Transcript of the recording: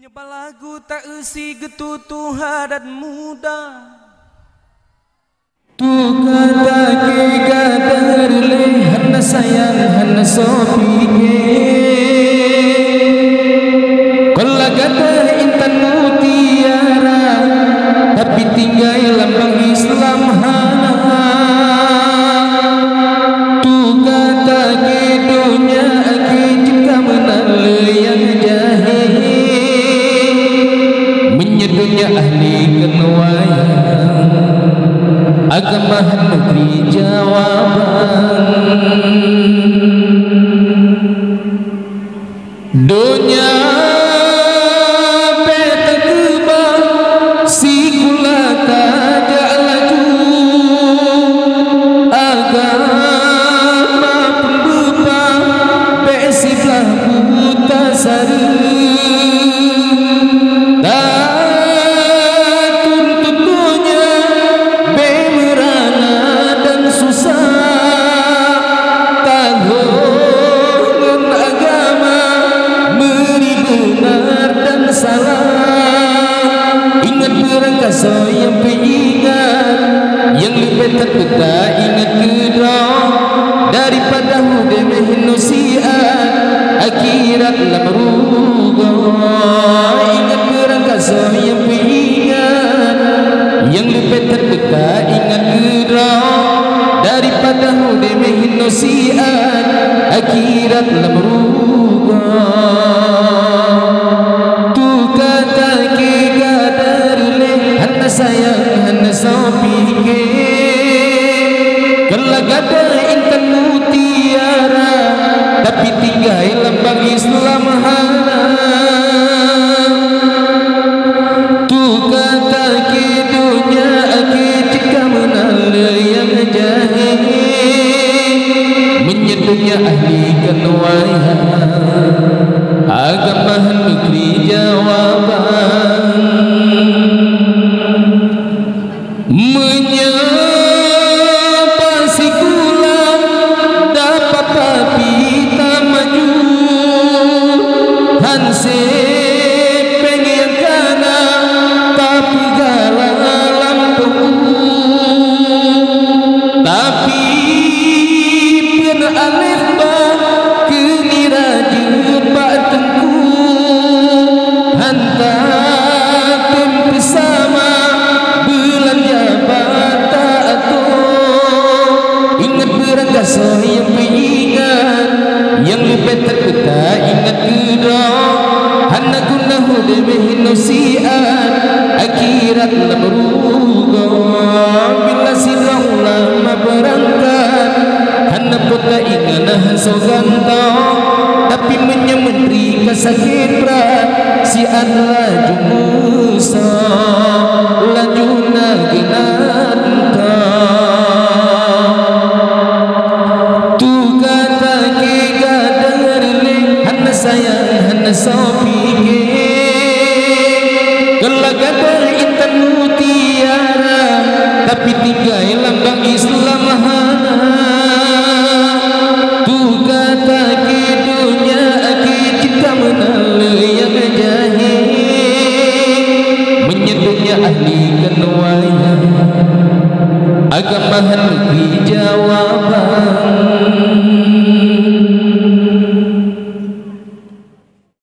Balagu tak isi getutu hadat muda tu kata ke gadar le hana sayang hana sopi kola kata intan mutiara tapi tinggal lambang Islam hana tu kata ke dunia ke jika menale yang jahil menyedunya ahli kenuayaan agama negeri jawaban dunia peta kebal si kula tajak laju agama pembuka besi belah buta sari so yang peringat yang lebih terpeta ingat kedua daripada huda mehinusiat akhirat lah meruga ingat berangkat so yang peringat yang lebih terpeta ingat kedua daripada huda mehinusiat akhirat lah meruga tu kata ke gadar hana sayang hana sopi ke kalau gada intan mutiara tapi tinggal lambang Islam hana tu kata ke dunia ke jika menala yang jahil menyedunya ahli kenuayaan agama negeri jawaban menyapa si kula dapat tapi tak maju hanse pengen kana tapi galang lampu tapi pun alif ba kini rajut pak tengku hantar tim bersama so yang peringat yang lebih terpeta ingat kedua hana guna huda mehinusiat akhirat lah meruga bila sidang lama berangkat hana pota ingat so gantong tapi menyementri kesakit berat si Allah jumusa lajuna genanta sayang hana sopi ke kalau gada intan mutiara tapi tinggal lambang